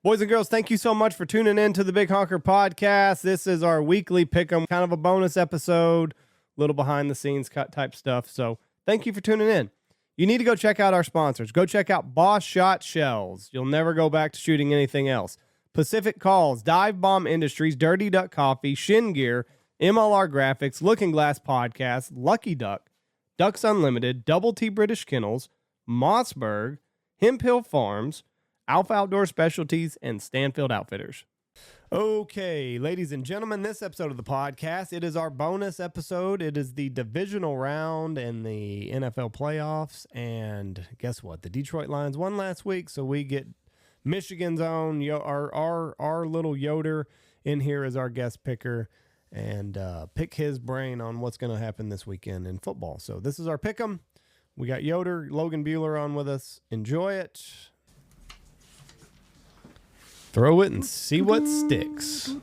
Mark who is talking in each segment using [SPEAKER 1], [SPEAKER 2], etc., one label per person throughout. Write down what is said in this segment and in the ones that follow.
[SPEAKER 1] Boys and girls, thank you so much for tuning in to the Big Honker podcast. This is our weekly pick'em, kind of a bonus episode, little behind the scenes cut type stuff. So thank you for tuning in. You need to go check out our sponsors. Go check out Boss Shot Shells. You'll never go back to shooting anything else. Pacific Calls, Dive Bomb Industries, Dirty Duck Coffee, Shin Gear, MLR Graphics, Looking Glass Podcast, Lucky Duck, Ducks Unlimited, Double T British Kennels, Mossberg, Hemp Hill Farms, Alpha Outdoor Specialties, and Stanfield Outfitters. Okay, ladies and gentlemen, this episode of the podcast, it is our bonus episode. It is the divisional round and the NFL playoffs. And guess what? The Detroit Lions won last week, so we get Michigan's own, our little Yoder in here as our guest picker and pick his brain on what's going to happen this weekend in football. So this is our pick'em. We got Yoder, Logan Buehler on with us. Enjoy it. Throw it and see what sticks.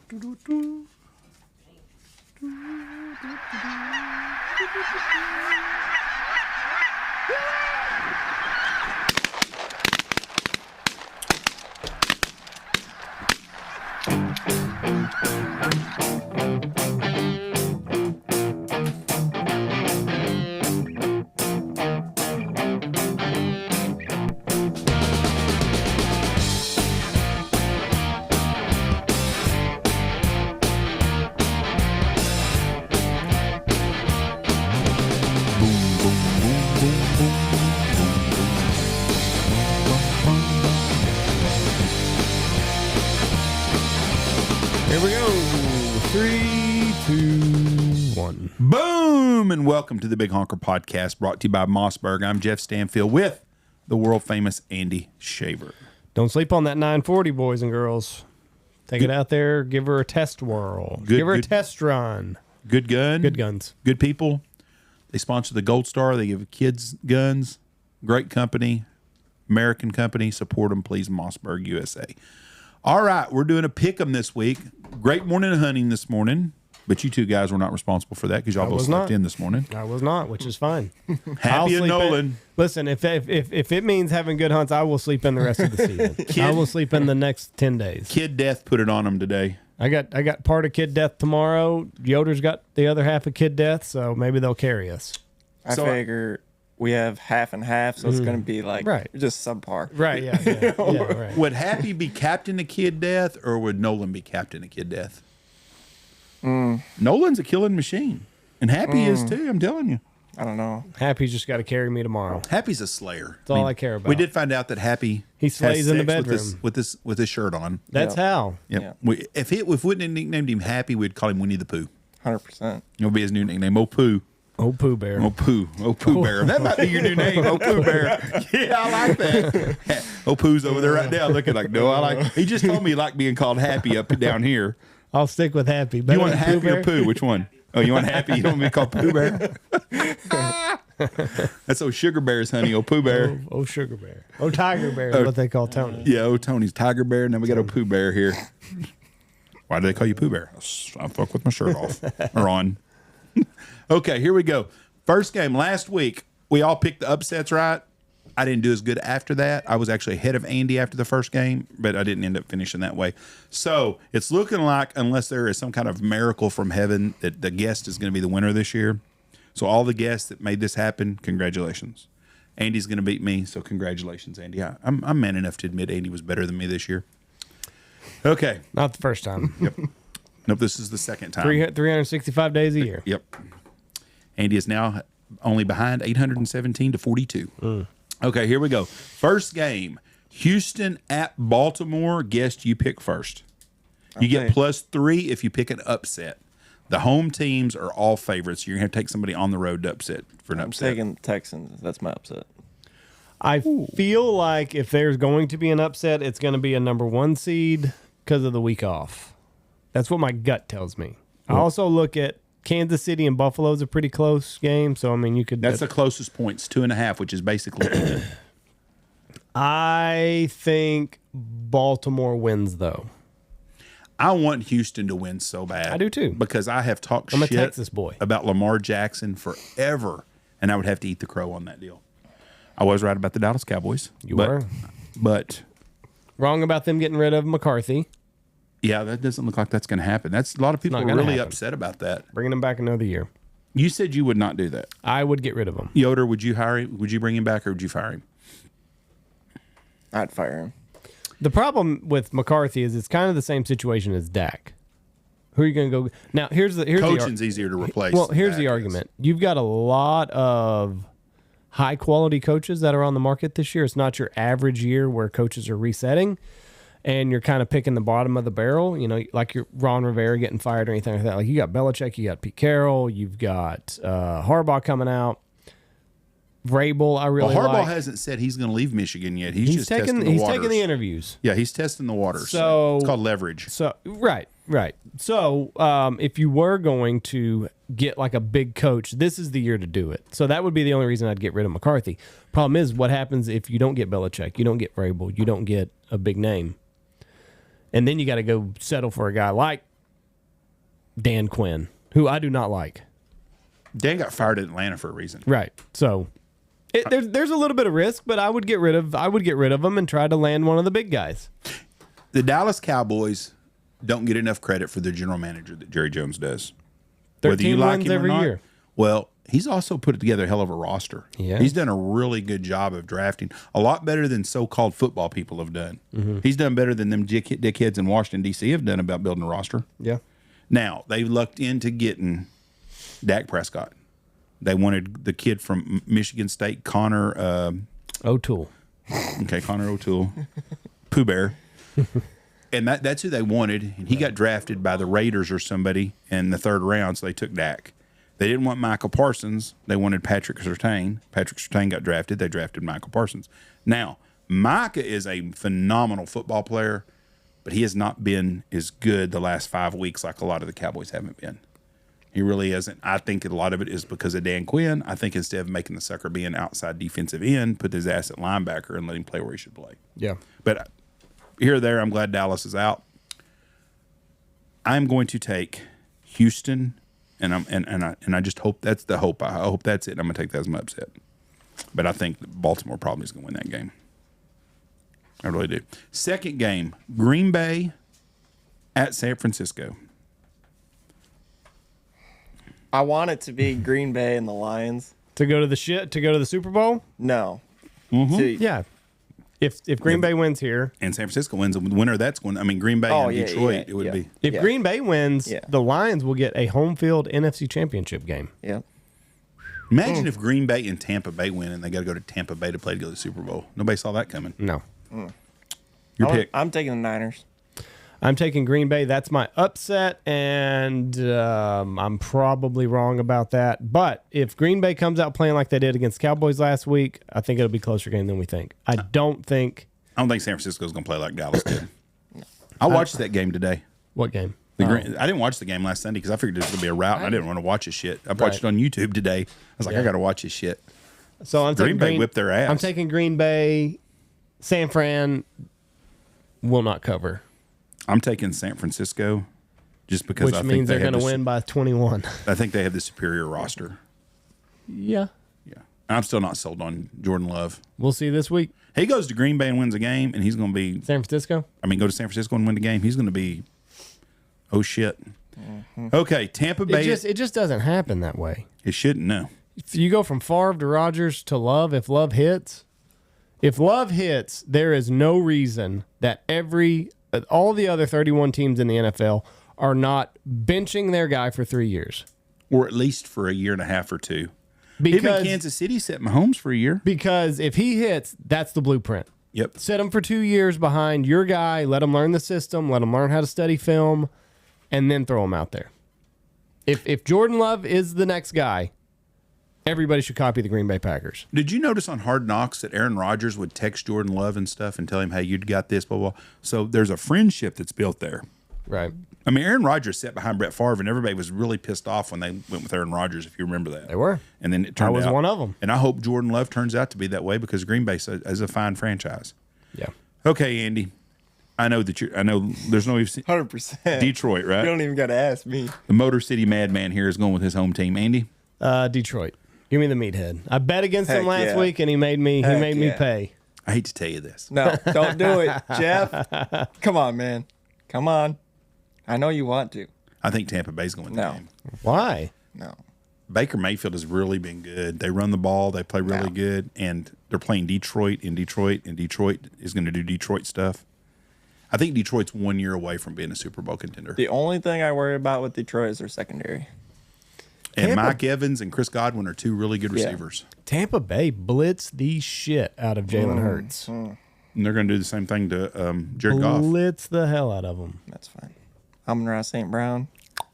[SPEAKER 1] Here we go. 3, 2, 1.
[SPEAKER 2] Boom! And welcome to the Big Honker podcast brought to you by Mossberg. I'm Jeff Stanfield with the world famous Andy Shaver.
[SPEAKER 1] Don't sleep on that 940, boys and girls. Take it out there. Give her a test whirl. Give her a test run.
[SPEAKER 2] Good gun.
[SPEAKER 1] Good guns.
[SPEAKER 2] Good people. They sponsor the Gold Star. They give kids guns. Great company. American company. Support them, please. Mossberg, USA. All right, we're doing a pick'em this week. Great morning of hunting this morning, but you two guys were not responsible for that because y'all both slept in this morning.
[SPEAKER 1] I was not, which is fine.
[SPEAKER 2] Happy and Nolan.
[SPEAKER 1] Listen, if it means having good hunts, I will sleep in the rest of the season. I will sleep in the next 10 days.
[SPEAKER 2] Kid death put it on them today.
[SPEAKER 1] I got part of Kid Death tomorrow. Yoder's got the other half of Kid Death, so maybe they'll carry us.
[SPEAKER 3] I figure we have half and half, so it's going to be like just subpar.
[SPEAKER 1] Right, yeah, right.
[SPEAKER 2] Would Happy be captain of Kid Death, or would Nolan be captain of Kid Death? Nolan's a killing machine, and Happy is too, I'm telling you.
[SPEAKER 3] I don't know.
[SPEAKER 1] Happy's just got to carry me tomorrow.
[SPEAKER 2] Happy's a slayer.
[SPEAKER 1] That's all I care about.
[SPEAKER 2] We did find out that Happy
[SPEAKER 1] he slays in the bedroom
[SPEAKER 2] with his shirt on.
[SPEAKER 1] That's how.
[SPEAKER 2] Yep. Yeah. If we hadn't nicknamed him Happy, we'd call him Winnie the Pooh.
[SPEAKER 3] 100%.
[SPEAKER 2] It'll be his new nickname, Oh Pooh.
[SPEAKER 1] Oh Pooh Bear.
[SPEAKER 2] Oh Pooh Bear. That might be your new name, Oh Pooh Bear. Yeah, I like that. Oh Pooh's over there right now looking like, no, I like. He just told me he liked being called Happy up and down here.
[SPEAKER 1] I'll stick with Happy.
[SPEAKER 2] You want Happy or Pooh? Which one? Oh, you want Happy? You don't want me to call Pooh Bear? That's old Sugar Bear's honey, Oh Pooh Bear.
[SPEAKER 1] Oh Sugar Bear. Oh Tiger Bear is what they call Tony.
[SPEAKER 2] Yeah, oh Tony's Tiger Bear. And then we got Oh Pooh Bear here. Why do they call you Pooh Bear? I fuck with my shirt off or on. Okay, here we go. First game last week, we all picked the upsets right. I didn't do as good after that. I was actually ahead of Andy after the first game, but I didn't end up finishing that way. So it's looking like, unless there is some kind of miracle from heaven, that the guest is going to be the winner this year. So all the guests that made this happen, congratulations. Andy's going to beat me, so congratulations, Andy. I'm man enough to admit Andy was better than me this year. Okay.
[SPEAKER 1] Not the first time.
[SPEAKER 2] Yep. Nope, this is the second time.
[SPEAKER 1] 365 days a year.
[SPEAKER 2] Yep. Andy is now only behind 817 to 42. Okay, here we go. First game, Houston at Baltimore. Guest you pick first. You get +3 if you pick an upset. The home teams are all favorites. You're going to have to take somebody on the road to upset for an upset.
[SPEAKER 3] I'm taking Texans. That's my upset.
[SPEAKER 1] I feel like if there's going to be an upset, it's going to be a number 1 seed because of the week off. That's what my gut tells me. I also look at Kansas City and Buffalo's a pretty close game, so I mean you could.
[SPEAKER 2] That's the closest points, 2.5, which is basically even.
[SPEAKER 1] I think Baltimore wins though.
[SPEAKER 2] I want Houston to win so bad.
[SPEAKER 1] I do too,
[SPEAKER 2] because I have talked
[SPEAKER 1] I'm
[SPEAKER 2] shit
[SPEAKER 1] a Texas boy
[SPEAKER 2] about Lamar Jackson forever, and I would have to eat the crow on that deal. I was right about the Dallas Cowboys.
[SPEAKER 1] You were,
[SPEAKER 2] but
[SPEAKER 1] Wrong about them getting rid of McCarthy.
[SPEAKER 2] Yeah, that doesn't look like that's going to happen. That's a lot of people are really upset about that.
[SPEAKER 1] Bringing him back another year.
[SPEAKER 2] You said you would not do that.
[SPEAKER 1] I would get rid of him.
[SPEAKER 2] Yoder, would you hire him? Would you bring him back or would you fire him?
[SPEAKER 3] I'd fire him.
[SPEAKER 1] The problem with McCarthy is it's kind of the same situation as Dak. Who are you going to go? Now, here's the
[SPEAKER 2] coaching's easier to replace.
[SPEAKER 1] Well, here's the
[SPEAKER 2] Dak
[SPEAKER 1] argument. You've got a lot of high quality coaches that are on the market this year. It's not your average year where coaches are resetting and you're kind of picking the bottom of the barrel, you know, like your Ron Rivera getting fired or anything like that. Like you got Belichick, you got Pete Carroll, you've got Harbaugh coming out. Vrabel, I really
[SPEAKER 2] Harbaugh
[SPEAKER 1] like.
[SPEAKER 2] hasn't said he's going to leave Michigan yet. He's just testing the waters.
[SPEAKER 1] He's taking the interviews.
[SPEAKER 2] Yeah, he's testing the waters.
[SPEAKER 1] So
[SPEAKER 2] it's called leverage.
[SPEAKER 1] So right. So if you were going to get like a big coach, this is the year to do it. So that would be the only reason I'd get rid of McCarthy. Problem is, what happens if you don't get Belichick, you don't get Vrabel, you don't get a big name, and then you got to go settle for a guy like Dan Quinn, who I do not like.
[SPEAKER 2] Dan got fired at Atlanta for a reason.
[SPEAKER 1] Right. So there's a little bit of risk, but I would get rid of him and try to land one of the big guys.
[SPEAKER 2] The Dallas Cowboys don't get enough credit for their general manager that Jerry Jones does.
[SPEAKER 1] 13 wins every year.
[SPEAKER 2] Well, he's also put together a hell of a roster.
[SPEAKER 1] Yeah.
[SPEAKER 2] He's done a really good job of drafting, a lot better than so-called football people have done. Mm-hmm. He's done better than them dickheads in Washington, D.C. have done about building a roster.
[SPEAKER 1] Yeah.
[SPEAKER 2] Now, they lucked into getting Dak Prescott. They wanted the kid from Michigan State, Connor
[SPEAKER 1] O'Toole.
[SPEAKER 2] Okay, Connor O'Toole. Pooh Bear. And that's who they wanted. And he got drafted by the Raiders or somebody in the third round, so they took Dak. They didn't want Michael Parsons. They wanted Patrick Surtain. Patrick Surtain got drafted. They drafted Michael Parsons. Now, Micah is a phenomenal football player, but he has not been as good the last 5 weeks like a lot of the Cowboys haven't been. He really isn't. I think a lot of it is because of Dan Quinn. I think instead of making the sucker be an outside defensive end, put his ass at linebacker and let him play where he should play.
[SPEAKER 1] Yeah.
[SPEAKER 2] But here or there, I'm glad Dallas is out. I'm going to take Houston, and I just hope that's the hope. I hope that's it. I'm going to take that as my upset. But I think Baltimore probably is going to win that game. I really do. Second game, Green Bay at San Francisco.
[SPEAKER 3] I want it to be Green Bay and the Lions.
[SPEAKER 1] To go to the Super Bowl?
[SPEAKER 3] No.
[SPEAKER 2] Mm-hmm.
[SPEAKER 1] Yeah. If Green Bay wins here,
[SPEAKER 2] and San Francisco wins, the winner that's going. I mean, Green Bay and Detroit, it would be.
[SPEAKER 1] If Green Bay wins, the Lions will get a home field NFC Championship game.
[SPEAKER 3] Yeah.
[SPEAKER 2] Imagine if Green Bay and Tampa Bay win, and they got to go to Tampa Bay to play to go to the Super Bowl. Nobody saw that coming.
[SPEAKER 1] No.
[SPEAKER 2] Your pick.
[SPEAKER 3] I'm taking the Niners.
[SPEAKER 1] I'm taking Green Bay. That's my upset, and I'm probably wrong about that. But if Green Bay comes out playing like they did against Cowboys last week, I think it'll be a closer game than we think. I don't think
[SPEAKER 2] San Francisco's going to play like Dallas did. I watched that game today.
[SPEAKER 1] What game?
[SPEAKER 2] I didn't watch the game last Sunday because I figured it was going to be a rout, and I didn't want to watch this shit. I watched it on YouTube today. I was like, I got to watch this shit.
[SPEAKER 1] So I'm
[SPEAKER 2] Green Bay whipped their ass.
[SPEAKER 1] I'm taking Green Bay. San Fran will not cover.
[SPEAKER 2] I'm taking San Francisco just because I think
[SPEAKER 1] means they're going to win by 21.
[SPEAKER 2] I think they have the superior roster.
[SPEAKER 1] Yeah.
[SPEAKER 2] Yeah. I'm still not sold on Jordan Love.
[SPEAKER 1] We'll see this week.
[SPEAKER 2] He goes to Green Bay and wins a game, and he's going to be
[SPEAKER 1] San Francisco?
[SPEAKER 2] Go to San Francisco and win the game. He's going to be, oh, shit. Mm-hmm. Okay, Tampa Bay.
[SPEAKER 1] It just doesn't happen that way.
[SPEAKER 2] It shouldn't, no.
[SPEAKER 1] If you go from Favre to Rodgers to Love, if Love hits, there is no reason that all the other 31 teams in the NFL are not benching their guy for 3 years.
[SPEAKER 2] Or at least for a year and a half or two.
[SPEAKER 1] Because
[SPEAKER 2] even Kansas City set Mahomes for a year.
[SPEAKER 1] Because if he hits, that's the blueprint.
[SPEAKER 2] Yep.
[SPEAKER 1] Set him for 2 years behind your guy, let him learn the system, let him learn how to study film, and then throw him out there. If Jordan Love is the next guy, everybody should copy the Green Bay Packers.
[SPEAKER 2] Did you notice on Hard Knocks that Aaron Rodgers would text Jordan Love and stuff and tell him, hey, you'd got this, blah, blah. So there's a friendship that's built there.
[SPEAKER 1] Right.
[SPEAKER 2] I mean, Aaron Rodgers sat behind Brett Favre, and everybody was really pissed off when they went with Aaron Rodgers, if you remember that.
[SPEAKER 1] They were.
[SPEAKER 2] And then it turned out.
[SPEAKER 1] I was one of them.
[SPEAKER 2] And I hope Jordan Love turns out to be that way because Green Bay is a fine franchise.
[SPEAKER 1] Yeah.
[SPEAKER 2] Okay, Andy. I know there's no
[SPEAKER 3] 100%.
[SPEAKER 2] Detroit, right?
[SPEAKER 3] You don't even got to ask me.
[SPEAKER 2] The Motor City Madman here is going with his home team. Andy?
[SPEAKER 1] Detroit. Give me the meathead. I bet against him last week, and he made me pay.
[SPEAKER 2] I hate to tell you this.
[SPEAKER 3] No, don't do it, Jeff. Come on, man. Come on. I know you want to.
[SPEAKER 2] I think Tampa Bay's going to win the
[SPEAKER 3] No.
[SPEAKER 2] game.
[SPEAKER 1] Why?
[SPEAKER 3] No.
[SPEAKER 2] Baker Mayfield has really been good. They run the ball. They play really good. And they're playing Detroit, and Detroit is going to do Detroit stuff. I think Detroit's 1 year away from being a Super Bowl contender.
[SPEAKER 3] The only thing I worry about with Detroit is their secondary.
[SPEAKER 2] And Mike Evans and Chris Godwin are two really good receivers.
[SPEAKER 1] Tampa Bay blitz the shit out of Jalen Hurts.
[SPEAKER 2] And they're going to do the same thing to Jared Goff.
[SPEAKER 1] Blitz the hell out of them.
[SPEAKER 3] That's fine. Amon-Ra St. Brown.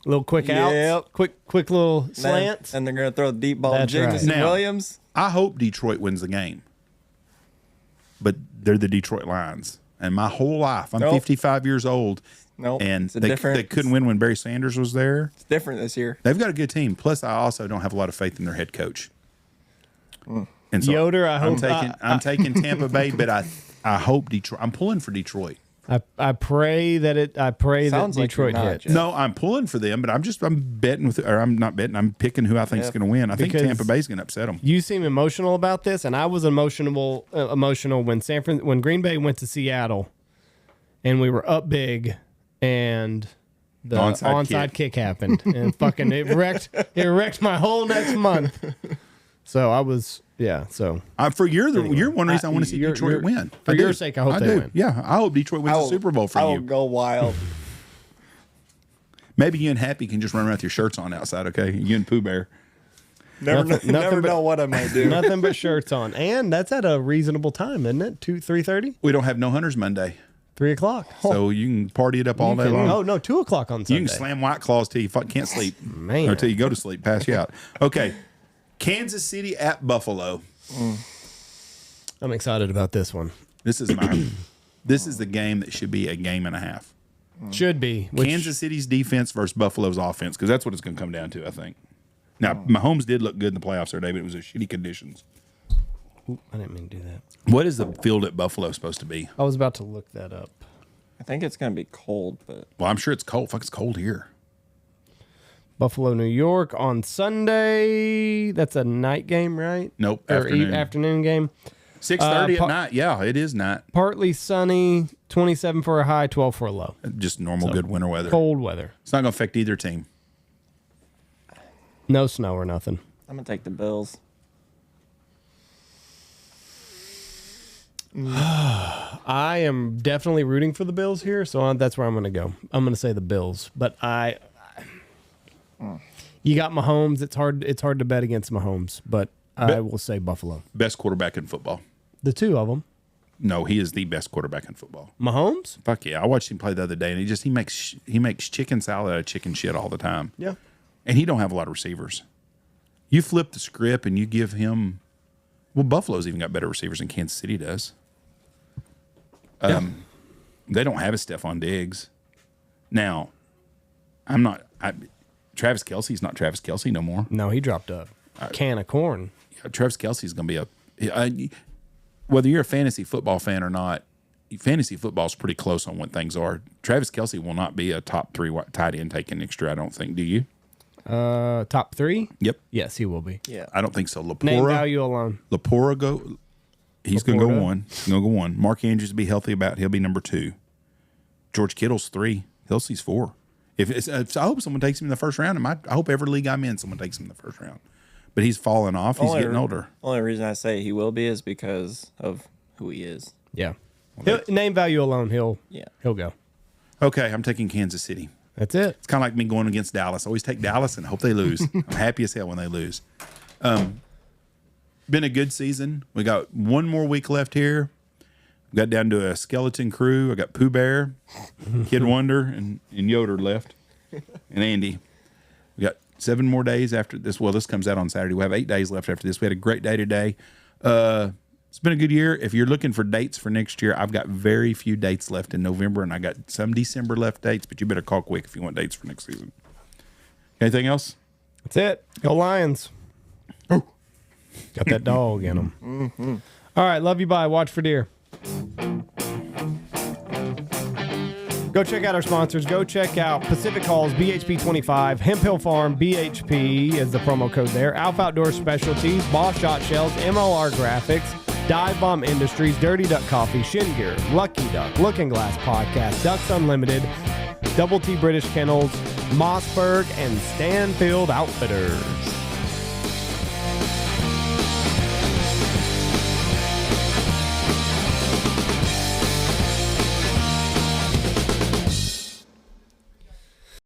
[SPEAKER 1] Little quick outs.
[SPEAKER 3] Yep.
[SPEAKER 1] Quick little slants.
[SPEAKER 3] And they're going to throw a deep ball to
[SPEAKER 1] That's right.
[SPEAKER 3] Jameson
[SPEAKER 2] Now-
[SPEAKER 3] Williams.
[SPEAKER 2] I hope Detroit wins the game. But they're the Detroit Lions. And my whole life, I'm
[SPEAKER 3] Nope.
[SPEAKER 2] 55 years old.
[SPEAKER 3] Nope.
[SPEAKER 2] And
[SPEAKER 3] It's a
[SPEAKER 2] they
[SPEAKER 3] different-
[SPEAKER 2] couldn't win when Barry Sanders was there.
[SPEAKER 3] It's different this year.
[SPEAKER 2] They've got a good team. Plus, I also don't have a lot of faith in their head coach. And so
[SPEAKER 1] Yoder, I hope
[SPEAKER 2] I'm taking Tampa Bay, but I hope Detroit. I'm pulling for Detroit.
[SPEAKER 1] I pray that
[SPEAKER 3] Sounds like
[SPEAKER 1] Detroit
[SPEAKER 3] you're not,
[SPEAKER 1] hits.
[SPEAKER 3] Jeff.
[SPEAKER 2] No, I'm pulling for them, but I'm betting with, or I'm not betting. I'm picking who I think is going to win. I think
[SPEAKER 1] Because
[SPEAKER 2] Tampa Bay's going to upset them.
[SPEAKER 1] You seem emotional about this, and I was emotional when Green Bay went to Seattle, and we were up big, and the onside kick happened, and fucking it wrecked my whole next month. So I was So
[SPEAKER 2] For you're one reason I want to see Detroit win.
[SPEAKER 1] For your sake, I hope they win.
[SPEAKER 2] Yeah, I hope Detroit wins the Super Bowl for
[SPEAKER 3] I
[SPEAKER 2] you.
[SPEAKER 3] will go wild.
[SPEAKER 2] Maybe you and Happy can just run around with your shirts on outside. Okay, you and Pooh Bear.
[SPEAKER 1] Nothing
[SPEAKER 3] Never
[SPEAKER 1] but-
[SPEAKER 3] know what I might do.
[SPEAKER 1] nothing but shirts on, and that's at a reasonable time, isn't it? 3:30,
[SPEAKER 2] We don't have no hunters Monday,
[SPEAKER 1] 3:00.
[SPEAKER 2] so you can party it up all day long.
[SPEAKER 1] Oh no, 2:00 on Sunday.
[SPEAKER 2] You can slam White Claws till you can't sleep,
[SPEAKER 1] Man.
[SPEAKER 2] or till you go to sleep, pass you out. Okay, Kansas City at Buffalo.
[SPEAKER 1] I'm excited about this one.
[SPEAKER 2] This is the game that should be a game and a half.
[SPEAKER 1] Should be
[SPEAKER 2] Kansas City's defense versus Buffalo's offense, because that's what it's going to come down to, I think. Now, Mahomes did look good in the playoffs the other day, but it was in shitty conditions.
[SPEAKER 1] Ooh, I didn't mean to do that.
[SPEAKER 2] What is the field at Buffalo supposed to be?
[SPEAKER 1] I was about to look that up.
[SPEAKER 3] I think it's going to be cold, but
[SPEAKER 2] Well, I'm sure it's cold. Fuck, it's cold here.
[SPEAKER 1] Buffalo, New York on Sunday. That's a night game, right?
[SPEAKER 2] Nope,
[SPEAKER 1] Or
[SPEAKER 2] afternoon.
[SPEAKER 1] afternoon game.
[SPEAKER 2] 6:30 at night. Yeah, it is night.
[SPEAKER 1] Partly sunny, 27 for a high, 12 for a low.
[SPEAKER 2] Just normal good winter weather.
[SPEAKER 1] Cold weather.
[SPEAKER 2] It's not going to affect either team.
[SPEAKER 1] No snow or nothing.
[SPEAKER 3] I'm going to take the Bills.
[SPEAKER 1] I am definitely rooting for the Bills here, so that's where I'm going to go. I'm going to say the Bills, but you got Mahomes. It's hard to bet against Mahomes, but I will say Buffalo.
[SPEAKER 2] Best quarterback in football.
[SPEAKER 1] The two of them.
[SPEAKER 2] No, he is the best quarterback in football.
[SPEAKER 1] Mahomes?
[SPEAKER 2] Fuck yeah. I watched him play the other day, and he makes chicken salad out of chicken shit all the time.
[SPEAKER 1] Yeah.
[SPEAKER 2] And he don't have a lot of receivers. You flip the script and you give him, well, Buffalo's even got better receivers than Kansas City does. They don't have a Stephon Diggs. Now, Travis Kelce's not Travis Kelce no more.
[SPEAKER 1] No, he dropped a can of corn.
[SPEAKER 2] Travis Kelce's going to be whether you're a fantasy football fan or not, fantasy football's pretty close on what things are. Travis Kelce will not be a top 3 tight end taken next year, I don't think. Do you?
[SPEAKER 1] Top 3?
[SPEAKER 2] Yep.
[SPEAKER 1] Yes, he will be.
[SPEAKER 3] Yeah.
[SPEAKER 2] I don't think so.
[SPEAKER 1] Name value alone.
[SPEAKER 2] He's going to go 1. He's going to go 1. Mark Andrews will be healthy he'll be number 2. George Kittle's 3. Kelsey's 4. If I hope someone takes him in the first round. I hope every league I'm in, someone takes him in the first round. But he's falling off. He's getting older.
[SPEAKER 3] Only reason I say he will be is because of who he is.
[SPEAKER 1] Yeah. Name value alone, he'll go.
[SPEAKER 2] Okay, I'm taking Kansas City.
[SPEAKER 1] That's it.
[SPEAKER 2] It's kind of like me going against Dallas. I always take Dallas and hope they lose. I'm happy as hell when they lose. Been a good season. We got one more week left here. We got down to a skeleton crew. I got Pooh Bear, Kid Wonder, and Yoder left, and Andy. We got 7 more days after this. Well, this comes out on Saturday. We have 8 days left after this. We had a great day today. It's been a good year. If you're looking for dates for next year, I've got very few dates left in November, and I got some December left dates, but you better call quick if you want dates for next season. Anything else?
[SPEAKER 1] That's it. Go Lions.
[SPEAKER 2] Oh.
[SPEAKER 1] Got that dog in them. Mm-hmm. All right. Love you. Bye. Watch for deer. Go check out our sponsors. Go check out Pacific Halls, BHP25, Hemp Hill Farm, BHP is the promo code there. Alpha Outdoor Specialties, Boss Shot Shells, MLR Graphics, Dive Bomb Industries, Dirty Duck Coffee, Shin Gear, Lucky Duck, Looking Glass Podcast, Ducks Unlimited, Double T British Kennels, Mossberg, and Stanfield Outfitters.